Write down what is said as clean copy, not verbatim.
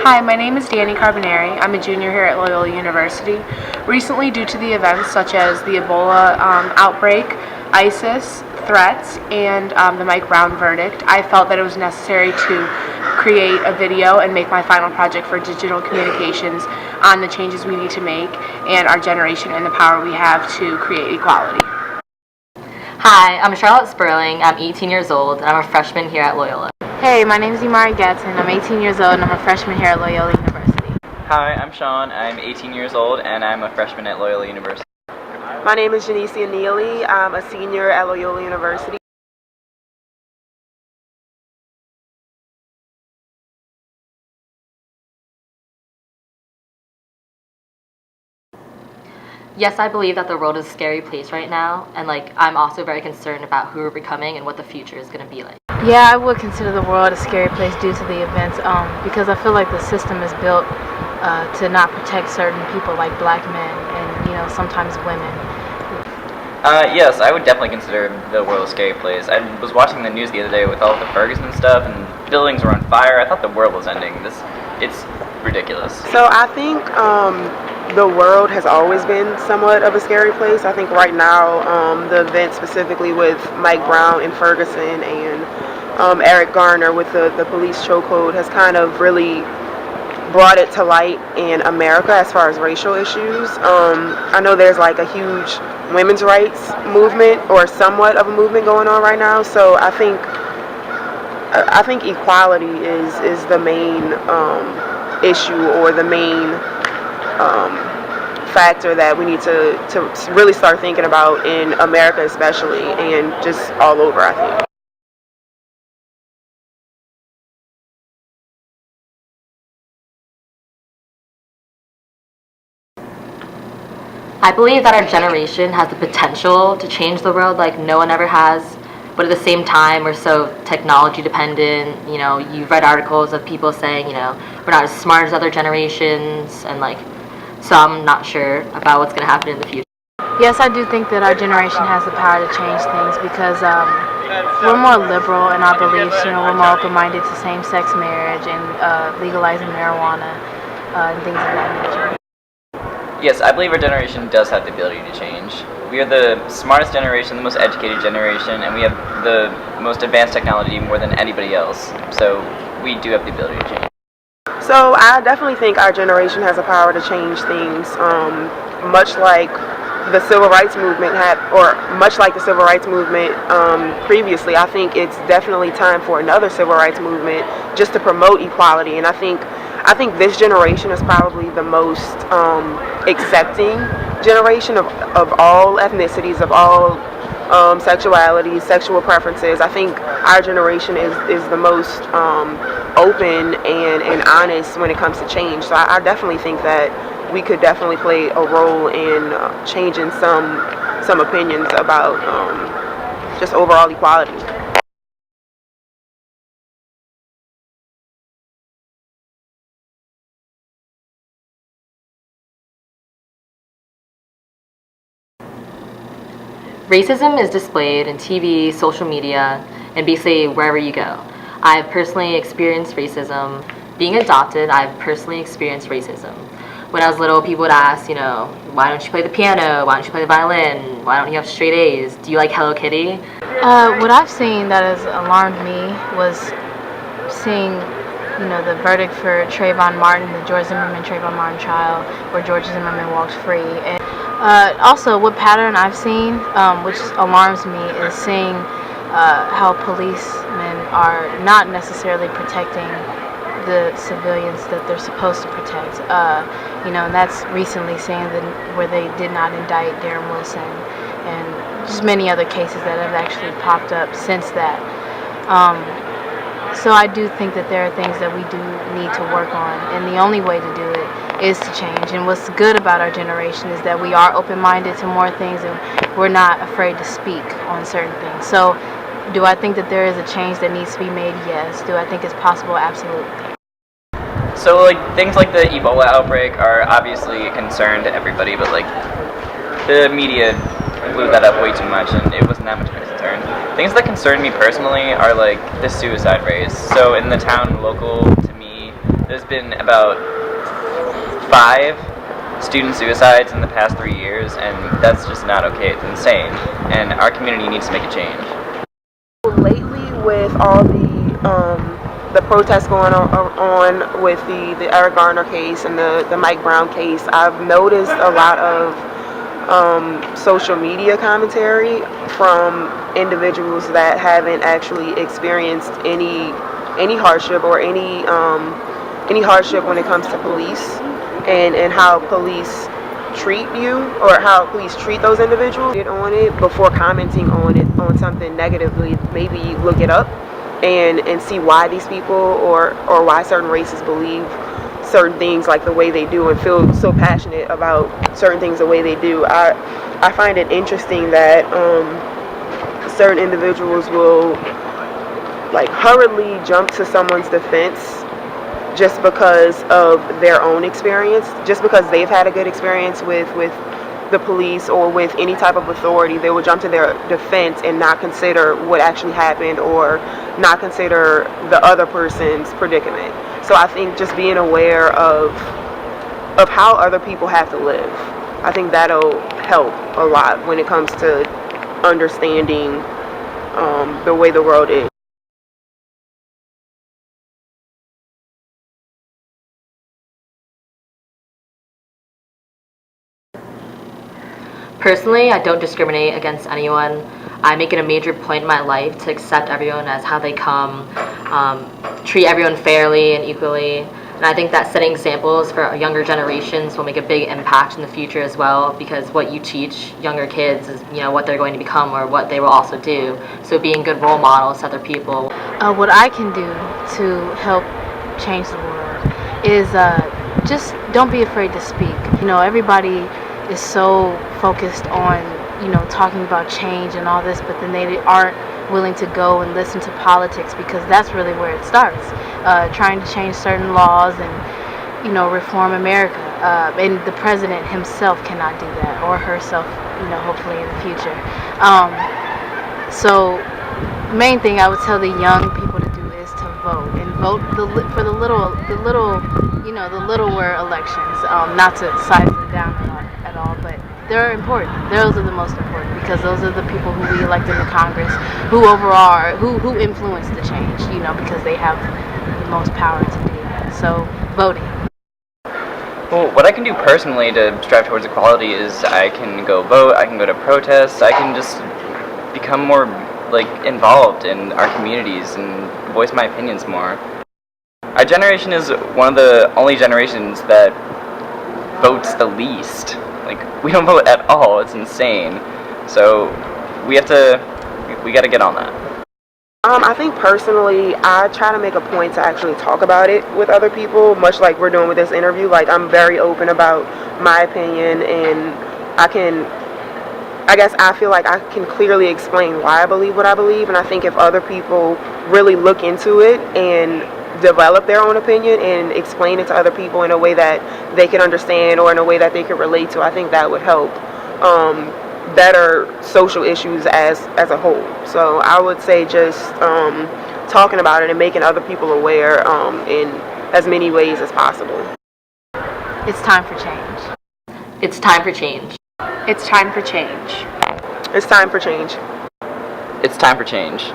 Hi, my name is Dani Carbonari. I'm a junior here at Loyola University. Recently, due to the events such as the Ebola outbreak, ISIS threats, and the Mike Brown verdict, I felt that it was necessary to create a video and make my final project for digital communications on the changes we need to make and our generation and the power we have to create equality. Hi, I'm Charlotte Sperling. I'm 18 years old and I'm a freshman here at Loyola. Hey, my name is Imari Gatson. I'm 18 years old and I'm a freshman here at Loyola University. Hi, I'm Sean. I'm 18 years old and I'm a freshman at Loyola University. My name is Janicia Neely. I'm a senior at Loyola University. Yes, I believe that the world is a scary place right now, and I'm also very concerned about who we're becoming and what the future is going to be like. Yeah, I would consider the world a scary place due to the events, because I feel like the system is built to not protect certain people like black men and sometimes women. Yes, I would definitely consider the world a scary place. I was watching the news the other day with all the Ferguson stuff, and buildings were on fire. I thought the world was ending. It's ridiculous. So I think the world has always been somewhat of a scary place. I think right now the event specifically with Mike Brown and Ferguson and Eric Garner with the police chokehold has kind of really brought it to light in America as far as racial issues. I know there's like a huge women's rights movement or somewhat of a movement going on right now. So I think equality is the main issue or the main factor that we need to really start thinking about in America especially, and just all over, I think. I believe that our generation has the potential to change the world like no one ever has, but at the same time we're so technology dependent. You've read articles of people saying, we're not as smart as other generations, and so I'm not sure about what's going to happen in the future. Yes, I do think that our generation has the power to change things because we're more liberal in our beliefs. We're more open-minded to same-sex marriage and legalizing marijuana and things of that nature. Yes, I believe our generation does have the ability to change. We are the smartest generation, the most educated generation, and we have the most advanced technology more than anybody else. So we do have the ability to change. So I definitely think our generation has the power to change things, much like the civil rights movement previously. I think it's definitely time for another civil rights movement just to promote equality, and I think this generation is probably the most accepting generation of all ethnicities, of all sexualities, sexual preferences. I think our generation is the most open and honest when it comes to change. So I definitely think that we could definitely play a role in changing some opinions about just overall equality. Racism is displayed in TV, social media, and basically wherever you go. I've personally experienced racism. Being adopted, I've personally experienced racism. When I was little, people would ask, why don't you play the piano? Why don't you play the violin? Why don't you have straight A's? Do you like Hello Kitty? What I've seen that has alarmed me was seeing, the verdict for Trayvon Martin, the George Zimmerman Trayvon Martin trial, where George Zimmerman walked free. And also, what pattern I've seen, which alarms me, is seeing how policemen are not necessarily protecting the civilians that they're supposed to protect. And that's recently seeing where they did not indict Darren Wilson, and just many other cases that have actually popped up since that. So I do think that there are things that we do need to work on, and the only way to do it is to change. And what's good about our generation is that we are open-minded to more things, and we're not afraid to speak on certain things. So do I think that there is a change that needs to be made? Yes. Do I think it's possible? Absolutely. So things like the Ebola outbreak are obviously a concern to everybody, but the media blew that up way too much, and it wasn't that much of a concern. Things that concern me personally are the suicide rates. So in the town local to me, there's been been about 5 student suicides in the past 3 years, and that's just not okay. It's insane, and our community needs to make a change. Lately, with all the protests going on with the Eric Garner case and the Mike Brown case, I've noticed a lot of social media commentary from individuals that haven't actually experienced any hardship or any hardship when it comes to police and how police treat you or how police treat those individuals. Get on it before commenting on something negatively. Maybe look it up and see why these people or why certain races believe certain things like the way they do and feel so passionate about certain things the way they do. I find it interesting that certain individuals will like hurriedly jump to someone's defense just because of their own experience, just because they've had a good experience with the police or with any type of authority. They will jump to their defense and not consider what actually happened or not consider the other person's predicament. So I think just being aware of how other people have to live, I think that'll help a lot when it comes to understanding the way the world is. Personally, I don't discriminate against anyone. I make it a major point in my life to accept everyone as how they come, treat everyone fairly and equally. And I think that setting examples for younger generations will make a big impact in the future as well, because what you teach younger kids is, what they're going to become or what they will also do. So being good role models to other people. What I can do to help change the world is just don't be afraid to speak. Everybody is so focused on talking about change and all this, but then they aren't willing to go and listen to politics, because that's really where it starts. Trying to change certain laws and reform America, and the president himself cannot do that, or herself, hopefully in the future. So main thing I would tell the young people to do is to vote, and vote for the littler elections, not to size them down at all, but they're important. Those are the most important, because those are the people who we elect into Congress, who who influence the change, because they have the most power to do that. So voting. Well, what I can do personally to strive towards equality is I can go vote, I can go to protests, I can just become more involved in our communities and voice my opinions more. Our generation is one of the only generations that votes the least. We don't vote at all. It's insane. So we gotta get on that. I think personally, I try to make a point to actually talk about it with other people, much like we're doing with this interview. I'm very open about my opinion, and I guess I feel like I can clearly explain why I believe what I believe, and I think if other people really look into it and develop their own opinion and explain it to other people in a way that they can understand or in a way that they can relate to, I think that would help better social issues as a whole. So I would say just talking about it and making other people aware in as many ways as possible. It's time for change. It's time for change. It's time for change. It's time for change. It's time for change.